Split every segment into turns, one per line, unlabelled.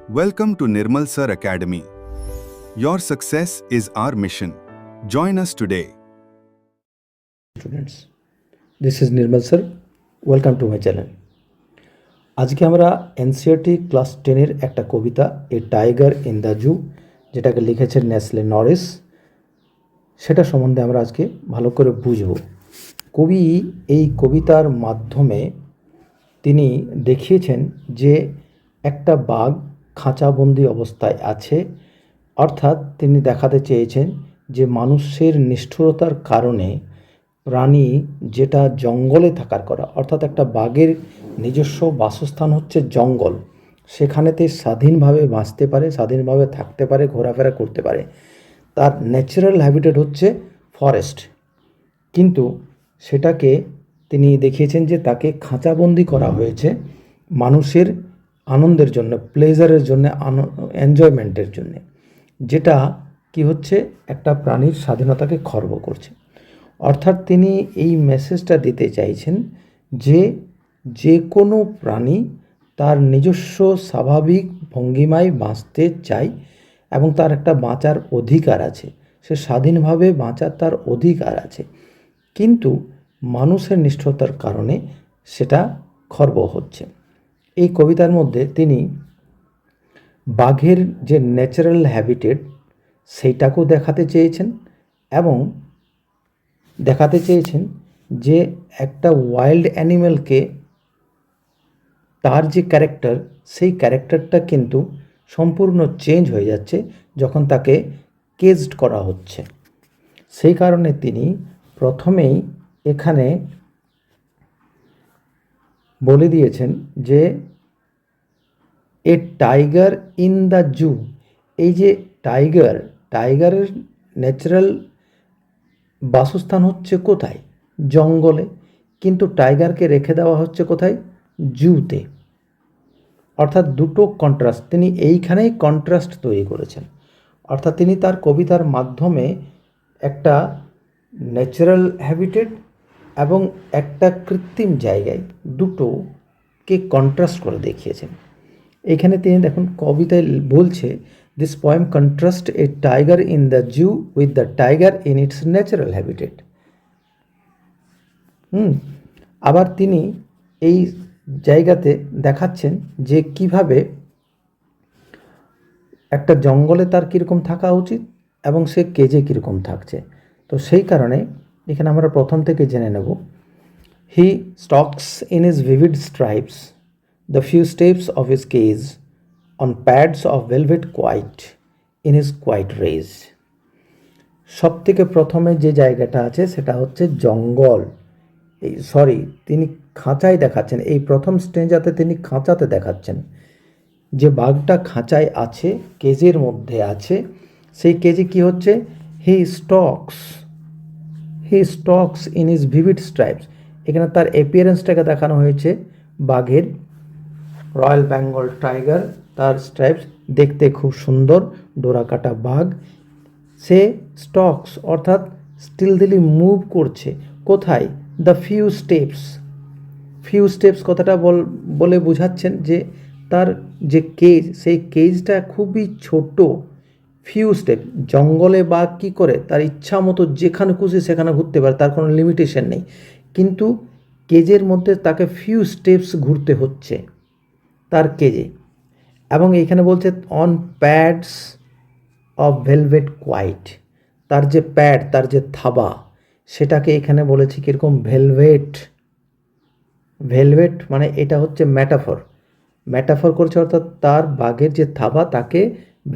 Welcome to Nirmal Sir Academy. Your success is our mission. Join us today.
Students, this is Nirmal Sir. Welcome to my channel. আজকে আমরা NCERT class 10-এর একটা কবিতা a tiger in the zoo যেটাকে লিখেছেন Nestle Norris সেটা সম্বন্ধে আমরা আজকে ভালো করে বুঝব। কবি এই কবিতার মাধ্যমে তিনি দেখিয়েছেন যে একটা বাঘ খাঁচাবন্দি অবস্থায় আছে, অর্থাৎ তিনি দেখাতে চেয়েছেন যে মানুষের নিষ্ঠুরতার কারণে প্রাণী যেটা জঙ্গলে থাকার করা, অর্থাৎ একটা বাঘের নিজস্ব বাসস্থান হচ্ছে জঙ্গল, সেখানেতে স্বাধীনভাবে বাঁচতে পারে, স্বাধীনভাবে থাকতে পারে, ঘোরাফেরা করতে পারে, তার ন্যাচারাল হ্যাবিটেট হচ্ছে ফরেস্ট। কিন্তু সেটাকে তিনি দেখিয়েছেন যে তাকে খাঁচাবন্দি করা হয়েছে মানুষের আনন্দের জন্য, প্লেজারের জন্য, এনজয়মেন্টের জন্য, যেটা কি হচ্ছে একটা প্রাণীর স্বাধীনতাকে খর্ব করছে। অর্থাৎ তিনি এই মেসেজটা দিতে চাইছেন যে যে কোনো প্রাণী তার নিজস্ব স্বাভাবিক ভঙ্গিমায় বাঁচতে চায় এবং তার একটা বাঁচার অধিকার আছে, সে স্বাধীনভাবে বাঁচার তার অধিকার আছে, কিন্তু মানুষের নিষ্ঠুরতার কারণে সেটা খর্ব হচ্ছে। এই কবিতার মধ্যে তিনি বাঘের যে ন্যাচারাল হ্যাবিটেট সেইটাকেও দেখাতে চেয়েছেন এবং দেখাতে চেয়েছেন যে একটা ওয়াইল্ড অ্যানিম্যালকে তার যে ক্যারেক্টার, সেই ক্যারেক্টারটা কিন্তু সম্পূর্ণ চেঞ্জ হয়ে যাচ্ছে যখন তাকে কেজড করা হচ্ছে। সেই কারণে তিনি প্রথমেই এখানে বলে দিয়েছেন যে a tiger in the zoo. এই যে টাইগারের ন্যাচারাল বাসস্থান হচ্ছে কোথায়? জঙ্গলে, কিন্তু টাইগারকে রেখে দেওয়া হচ্ছে কোথায়? জুতে। অর্থাৎ দুটো কন্ট্রাস্ট, তিনি এইখানেই কন্ট্রাস্ট তৈরি করেছেন। অর্থাৎ তিনি তার কবিতার মাধ্যমে একটা ন্যাচারাল হ্যাবিটেট এবং একটা কৃত্রিম জায়গায় দুটোকে কন্ট্রাস্ট করে দেখিয়েছেন। এখানে তিনি দেখুন কবিতায় বলছে, this poem contrast a tiger in the zoo with the tiger in its natural habitat. আবার তিনি এই জায়গাতে দেখাচ্ছেন যে কিভাবে একটা জঙ্গলে তার কীরকম থাকা উচিত এবং সে কেজে কীরকম থাকছে। তো সেই কারণে এখানে আমরা প্রথম থেকে জেনে নেব, he stalks in his vivid stripes the few steps of his cage on pads of velvet quiet in his quiet rage. সব থেকে প্রথমে যে জায়গাটা আছে সেটা হচ্ছে জঙ্গল, তিনি খাঁচায় দেখাচ্ছেন। এই প্রথম স্টেঞ্জাতে তিনি খাঁচাতে দেখাচ্ছেন যে বাঘটা খাঁচায় আছে, কেজের মধ্যে আছে। সেই কেজে কি হচ্ছে? He stalks in his vivid stripes. এখানে তার অ্যাপিয়ারেন্সটাকে দেখানো হয়েছে বাঘের, রয়্যাল বেঙ্গল টাইগার, তার স্ট্রাইপস দেখতে খুব সুন্দর, ডোরাকাটা বাঘ। সে স্টক্স অর্থাৎ স্টিলদিলি মুভ করছে কোথায়? দ্য ফিউ স্টেপস কথাটা বলে বোঝাচ্ছেন যে তার যে কেজ, সেই কেজটা খুবই ছোট। ফিউ স্টেপ, জঙ্গলে বাঘ কী করে তার ইচ্ছা মতো যেখানে খুশি সেখানে ঘুরতে পারে, তার কোনো লিমিটেশন নেই, কিন্তু কেজের মধ্যে তাকে ফিউ স্টেপস ঘুরতে হচ্ছে তার কেজে। এবং এখানে বলছে on pads of velvet quiet, তার যে প্যাড, তার যে থাবা, সেটাকে এখানে বলেছি কীরকম? ভেলভেট মানে এটা হচ্ছে ম্যাটাফর করছে, অর্থাৎ তার বাঘের যে থাবা তাকে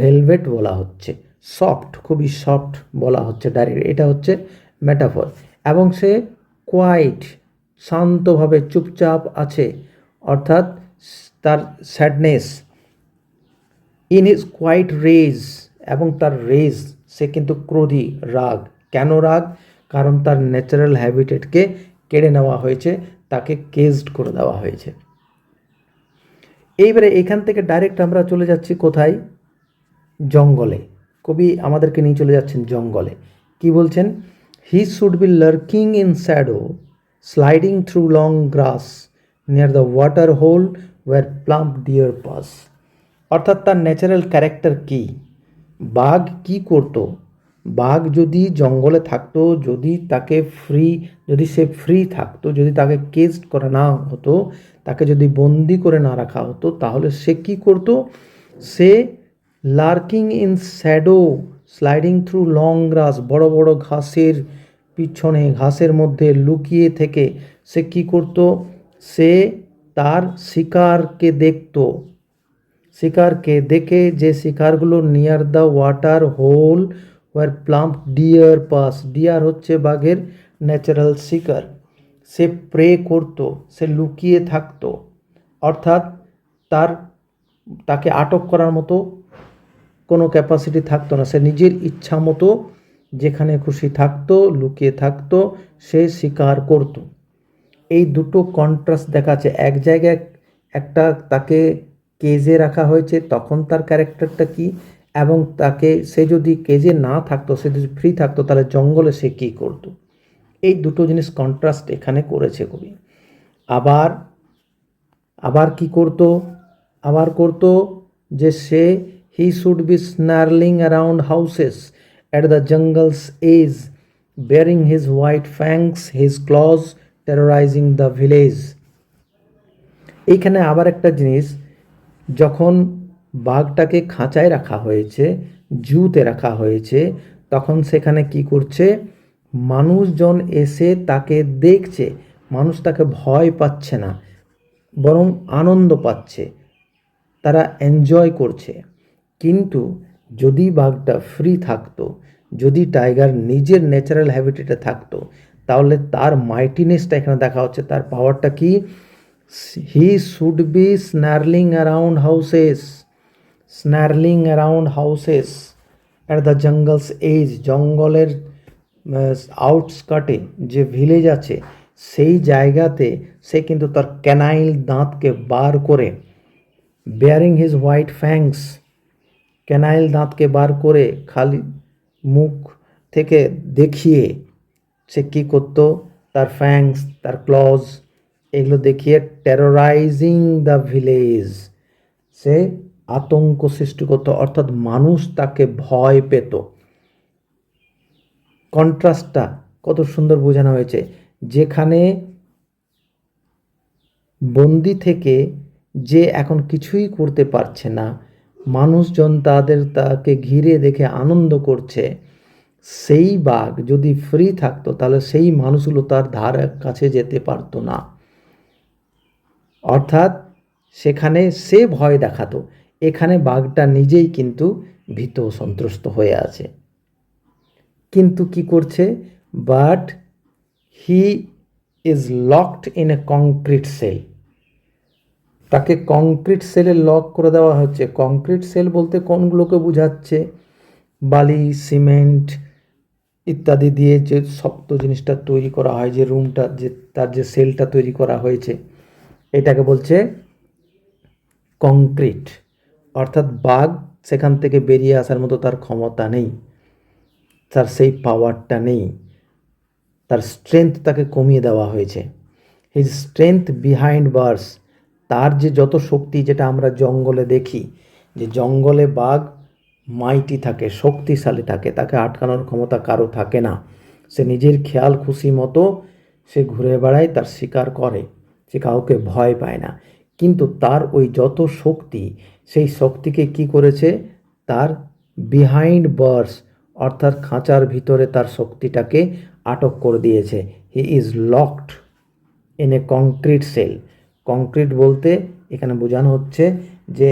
ভেলভেট বলা হচ্ছে, সফট, খুবই সফট বলা হচ্ছে ডাইরেক্ট, এটা হচ্ছে ম্যাটাফর। এবং সে কোয়াইট, শান্তভাবে চুপচাপ আছে, অর্থাৎ তার sadness. In his quiet rage, এবং তার রেজ, সে কিন্তু ক্রোধী, রাগ। কেন রাগ? কারণ তার ন্যাচারাল হ্যাবিটেটকে কেড়ে নেওয়া হয়েছে, তাকে কেজড করে দেওয়া হয়েছে। এইবারে এখান থেকে ডাইরেক্ট আমরা চলে যাচ্ছি কোথায়? জঙ্গলে। কবি আমাদেরকে নিয়ে চলে যাচ্ছেন জঙ্গলে। কি বলছেন? He should be lurking in shadow sliding through long grass near the water hole where plump deer pass. অর্থাৎ তার ন্যাচারাল ক্যারেক্টার কী, বাঘ কি করতো। বাঘ যদি জঙ্গলে থাকতো, যদি সে ফ্রি থাকতো, যদি তাকে কেজড করা না হতো, তাকে যদি বন্দি করে না রাখা হতো, তাহলে সে কি করতো, সে lurking in shadow, sliding through long grass, বড় বড় ঘাসের পিছনে, ঘাসের মধ্যে লুকিয়ে থেকে সে কি করতো, সে তার শিকারকে দেখতো। শিকারকে দেখে, যে শিকারগুলো near the water hole where plump deer pass, deer হচ্ছে বাঘের ন্যাচারাল শিকার, সে প্রে করতো, সে লুকিয়ে থাকতো। অর্থাৎ তাকে আটক করার মতো কোনো ক্যাপাসিটি থাকতো না, সে নিজের ইচ্ছা মতো যেখানে খুশি থাকতো, লুকিয়ে থাকতো, সে শিকার করতো। এই দুটো কন্ট্রাস্ট দেখাচ্ছে। এক জায়গায় একটা তাকে কেজে রাখা হয়েছে, তখন তার ক্যারেক্টারটা কী, এবং সে যদি কেজে না থাকতো, সে যদি ফ্রি থাকতো, তাহলে জঙ্গলে সে কী করতো। এই দুটো জিনিস কন্ট্রাস্ট এখানে করেছে কবি। আবার কি করতো, আবার করতো যে he should be snarling around houses at the jungle's edge, baring his white fangs, his claws, terrorising the village. এইখানে আবার একটা জিনিস, যখন বাঘটাকে খাঁচায় রাখা হয়েছে, জুতে রাখা হয়েছে, তখন সেখানে কি করছে, মানুষজন এসে তাকে দেখছে, মানুষ তাকে ভয় পাচ্ছে না, বরং আনন্দ পাচ্ছে, তারা এনজয় করছে। কিন্তু যদি বাঘটা ফ্রি থাকতো, যদি টাইগার নিজের ন্যাচারাল হ্যাবিটেটে থাকতো, তাহলে তার মাইটিনেসটা এখানে দেখা হচ্ছে, তার পাওয়ারটা কি, he should be snarling around houses at the jungle's edge, জঙ্গলের আউটস্কার্টে যে ভিলেজ আছে, সেই জায়গাতে সে কিন্তু তার ক্যানাইল দাঁতকে বার করে, বেয়ারিং হিজ হোয়াইট ফ্যাংস, ক্যানাইল দাঁতকে বার করে, খালি মুখ থেকে দেখিয়ে সে কী করতো, তার ফ্যাংস, তার ক্লজ, এগুলো দেখিয়ে টেরোরাইজিং দ্য ভিলেজ, সে আতঙ্ক সৃষ্টি করতো, অর্থাৎ মানুষ তাকে ভয় পেত। কন্ট্রাস্টটা কত সুন্দর বোঝানো হয়েছে, যেখানে বন্দি থেকে যে এখন কিছুই করতে পারছে না, মানুষজন তাকে ঘিরে দেখে আনন্দ করছে, সেই বাঘ যদি ফ্রি থাকতো, তাহলে সেই মানুষগুলো তার ধার কাছে যেতে পারতো না। অর্থাৎ সেখানে সে ভয় দেখাতো, এখানে বাঘটা নিজেই কিন্তু ভীত সন্ত্রস্ত হয়ে আছে। কিন্তু কি করছে, but he is locked in a concrete cell, তাকে কংক্রিট সেলে লক করে দেওয়া হচ্ছে। কংক্রিট সেল বলতে কোনগুলোকে বোঝাচ্ছে, বালি, সিমেন্ট ইত্যাদি দিয়ে যে শক্ত জিনিসটা তৈরি করা হয়, যে রুমটা, যে তার যে সেলটা তৈরি করা হয়েছে, এটাকে বলছে কংক্রিট। অর্থাৎ বাঘ সেখান থেকে বেরিয়ে আসার মতো তার ক্ষমতা নেই, তার সেই পাওয়ারটা নেই, তার স্ট্রেংথ তাকে কমিয়ে দেওয়া হয়েছে। হিজ স্ট্রেংথ বিহাইন্ড বার্স, তার যে যত শক্তি, যেটা আমরা জঙ্গলে দেখি, যে জঙ্গলে বাঘ মাইটি থাকে, শক্তিশালী থাকে, তাকে আটকানোর ক্ষমতা কারো থাকে না, সে নিজের খেয়াল খুশি মতো সে ঘুরে বেড়ায়, তার শিকার করে, সে কাউকে ভয় পায় না। কিন্তু তার ওই যত শক্তি, সেই শক্তিকে কি করেছে, তার বিহাইন্ড বার্স, অর্থাৎ খাঁচার ভিতরে তার শক্তিটাকে আটক করে দিয়েছে। He is locked in a concrete cell. Concrete বলতে এখানে বোঝানো হচ্ছে যে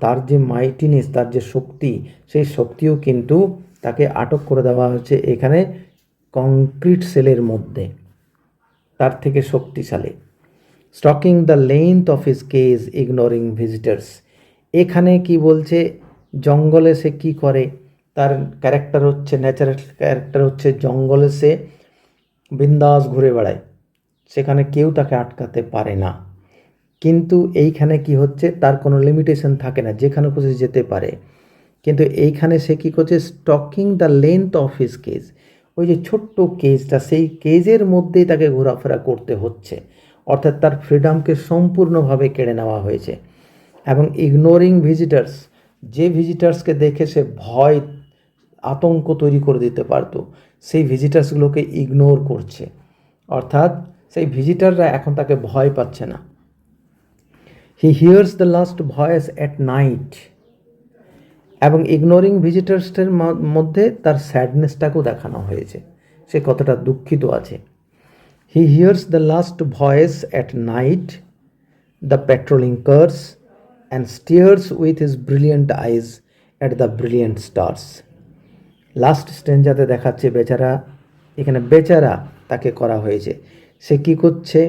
তার যে মাইটিনেস, তার যে শক্তি, সেই শক্তিও কিন্তু তাকে আটক করে দেওয়া হচ্ছে এখানে কংক্রিট সেলের মধ্যে, তার থেকে শক্তিশালী। Stocking the length of his cage, ignoring visitors, এখানে কি বলছে, জঙ্গলে সে কি করে, তার ক্যারেক্টার হচ্ছে, ন্যাচারাল ক্যারেক্টার হচ্ছে, জঙ্গলে সে বিন্দাস ঘুরে বেড়ায়, সেখানে কেউ তাকে আটকাতে পারে না। কিন্তু এইখানে কি হচ্ছে, তার কোনো লিমিটেশন থাকে না, যেখানে খুশি যেতে পারে। কিন্তু এইখানে সে কী করছে, stocking the length of his cage, ওই যে ছোট্ট কেজটা, সেই কেজের মধ্যেই তাকে ঘোরাফেরা করতে হচ্ছে, অর্থাৎ তার ফ্রিডমকে সম্পূর্ণভাবে কেড়ে নেওয়া হয়েছে। এবং ইগনোরিং ভিজিটার্স, যে ভিজিটার্সকে দেখে সে ভয় আতঙ্ক তৈরি করে দিতে পারতো, সেই ভিজিটার্সগুলোকে ইগনোর করছে, অর্থাৎ সেই ভিজিটাররা এখন তাকে ভয় পাচ্ছে না। He hears the last voice at night, এবং ইগনোরিং ভিজিটার্সদের মধ্যে তার স্যাডনেসটাকেও দেখানো হয়েছে, সে কতটা দুঃখিত আছে। He hears the last voice at night, the patrolling cars and stares with his brilliant eyes at the brilliant stars. Last স্ট্রেঞ্জাতে দেখাচ্ছে বেচারা, এখানে বেচারা তাকে করা হয়েছে, সে কি করছে,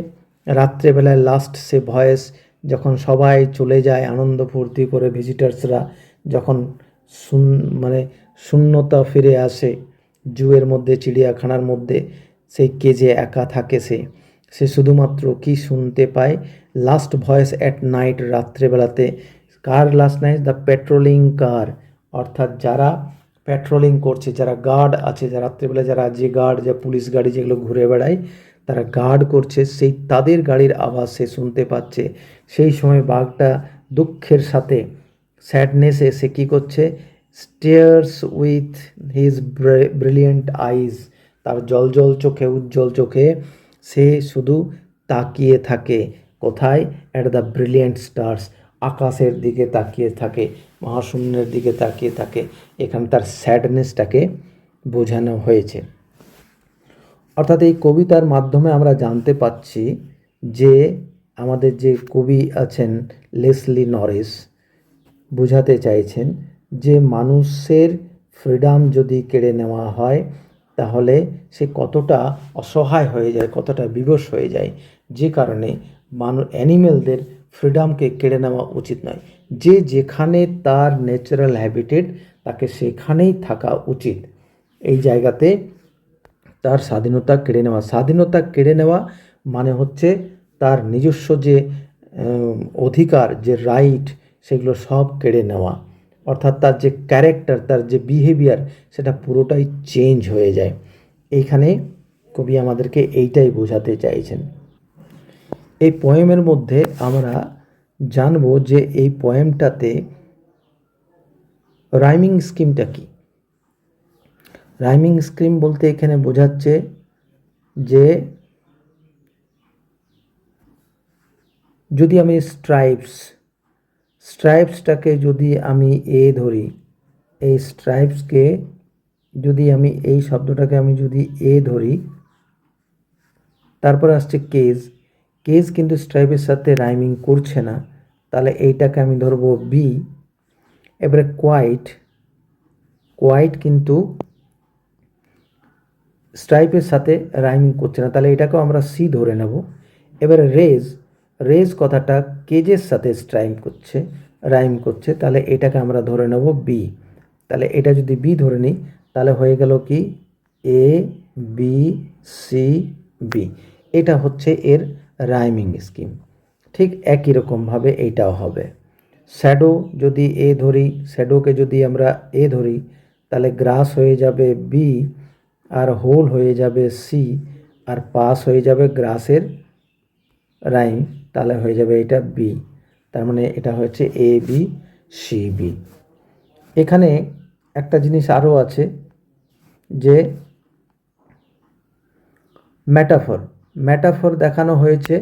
রাত্রেবেলায় লাস্ট সে ভয়েস, যখন সবাই চলে যায় আনন্দ ফুর্তি করে, ভিজিটার্সরা যখন মানে শূন্যতা ফিরে আসে, জুয়ের মধ্যে, চিড়িয়াখানার মধ্যে সেই কেজে একা থাকে, সে শুধুমাত্র কি শুনতে পায়, লাস্ট ভয়েস অ্যাট নাইট, রাত্রেবেলাতে। কার last night? The patrolling car, অর্থাৎ যারা পেট্রোলিং করছে, যারা গার্ড আছে, যারা রাত্রেবেলা যারা যে গার্ড, যে পুলিশ গাড়ি যেগুলো ঘুরে বেড়ায়, তারা গার্ড করছে, সেই তাদের গাড়ির আওয়াজ সে শুনতে পাচ্ছে। সেই সময় বাঘটা দুঃখের সাথে, স্যাডনেসে সে কী করছে, স্টেয়ার্স উইথ হিজ ব্রিলিয়েন্ট আইজ, তার জল চোখে, উজ্জ্বল চোখে সে শুধু তাকিয়ে থাকে। কোথায়? অ্যাট দ্য ব্রিলিয়েন্ট স্টার্স, আকাশের দিকে তাকিয়ে থাকে, মহাশূন্যের দিকে তাকিয়ে থাকে। এখানে তার স্যাডনেসটাকে বোঝানো হয়েছে। অর্থাৎ এই কবিতার মাধ্যমে আমরা জানতে পাচ্ছি যে আমাদের যে কবি আছেন লেসলি নরিস, বোঝাতে চাইছেন যে মানুষের ফ্রিডম যদি কেড়ে নেওয়া হয় তাহলে সে কতটা অসহায় হয়ে যায়, কতটা বিবশ হয়ে যায়, যে কারণে অ্যানিমেলদের ফ্রিডমকে কেড়ে নেওয়া উচিত নয়। যে যেখানে তার ন্যাচারাল হ্যাবিটেট, তাকে সেখানেই থাকা উচিত। এই জায়গাতে তার স্বাধীনতা কেড়ে নেওয়া, স্বাধীনতা কেড়ে নেওয়া মানে হচ্ছে তার নিজস্ব যে অধিকার, যে রাইট, সেগুলো সব কেড়ে নেওয়া, অর্থাৎ তার যে ক্যারেক্টার, তার যে বিহেভিয়ার, সেটা পুরোটাই চেঞ্জ হয়ে যায়। এইখানে কবি আমাদেরকে এইটাই বোঝাতে চাইছেন। এই পোয়েমের মধ্যে আমরা জানবো যে এই পোয়েমটাতে রাইমিং স্কিমটা কী। রাইমিং স্কিম বলতে এখানে বোঝাচ্ছে যে যদি আমি স্ট্রাইপসটাকে যদি আমি ধরি, এই স্ট্রাইপসকে যদি আমি, এই শব্দটাকে আমি যদি ধরি, তারপর আসছে কেজ কিন্তু স্ট্রাইপের সাথে রাইমিং করছে না, তাহলে এইটাকে আমি ধরবো বি। এবারে কোয়াইট কিন্তু স্ট্রাইপের সাথে রাইমিং করছে না, তাহলে এটাকেও আমরা সি ধরে নেব। এবারে রেজ কথাটা কেজের সাথে রাইম করছে, তাহলে এটাকে আমরা ধরে নেব বি। তাহলে এটা যদি বি ধরে নিই তাহলে হয়ে গেল কি এ বি সি বি। এটা হচ্ছে এর রাইমিং স্কিম। ঠিক একই রকমভাবে এইটাও হবে। শ্যাডো যদি ধরি, শ্যাডোকে যদি আমরা ধরি, তাহলে গ্রাস হয়ে যাবে বি, আর হোল হয়ে যাবে সি, আর পাস হয়ে যাবে গ্রাসের রাইম, তাহলে হয়ে যাবে এটা বি। তার মানে এটা হচ্ছে এ বি সি বি। এখানে একটা জিনিস আরও আছে যে ম্যাটাফর দেখানো হয়েছে,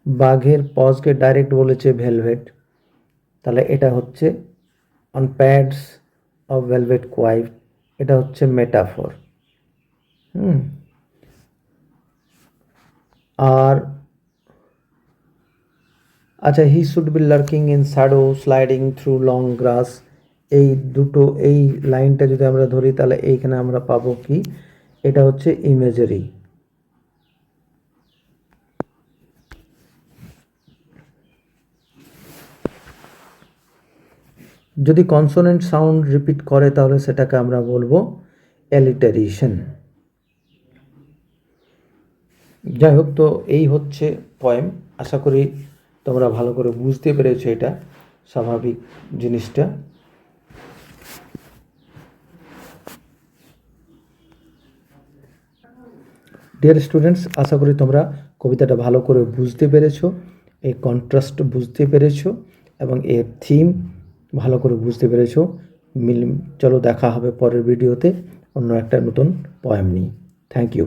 বাঘের পজকে ডাইরেক্ট বলেছে ভেলভেট, তাহলে এটা হচ্ছে on pads of velvet quiet, এটা হচ্ছে মেটাফর। আর আচ্ছা, he should be lurking in shadow sliding through long grass, এই দুটো, এই লাইনটা যদি আমরা ধরি তাহলে এইখানে আমরা পাবো কি, এটা হচ্ছে ইমেজারি। যদি কনসোনেন্ট সাউন্ড রিপিট করে তাহলে সেটাকে আমরা বলবো অ্যালিটারেশন। যাই হোক, তো এই হচ্ছে পয়েম। আশা করি তোমরা ভালো করে বুঝতে পেরেছো এটা স্বাভাবিক জিনিসটা। ডিয়ার স্টুডেন্টস, আশা করি তোমরা কবিতাটা ভালো করে বুঝতে পেরেছো, এই কন্ট্রাস্ট বুঝতে পেরেছো এবং এর থিম ভালো করে বুঝতে পেরেছো। চলো দেখা হবে পরের ভিডিওতে অন্য একটা নতুন পয়েম নিয়ে। Thank you.